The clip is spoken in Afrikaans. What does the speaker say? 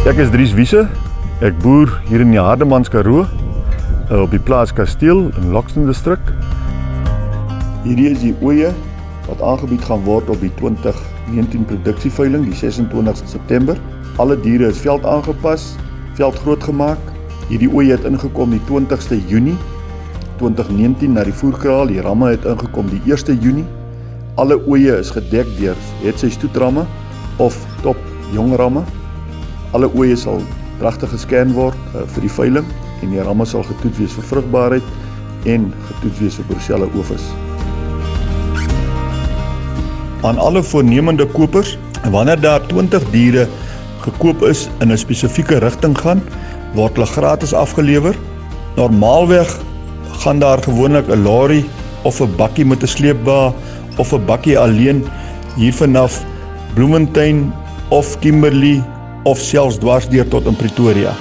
Ek is Dries Wiese, ek boer hier in die Hardemans Karoo, op die plaas Kasteel in Loxton Distrik. Hierdie is die oeye wat aangebied gaan word op die 2019 produksieveiling, die 26 September. Alle diere is veld aangepas, veld groot gemaak. Hierdie oeye het ingekom die 20ste Junie 2019 na die voerkraal. Die ramme het ingekom die 1ste Junie. Alle oeye is gedek deur hetsy stoetramme of top jong ramme. Alle oeye sal dragtig gescan word vir die veiling en die ramme sal getoets wees vir vrugbaarheid en getoets wees vir Brucella ovis. Aan alle voornemende kopers, wanneer daar 20 diere gekoop is in 'n spesifieke rigting gaan, word hulle gratis afgelewer. Normaalweg gaan daar gewoonlik 'n lorry of 'n bakkie met 'n sleepwa of 'n bakkie alleen hier vanaf Bloemfontein of Kimberley of selfs dwarsdeur tot in Pretoria.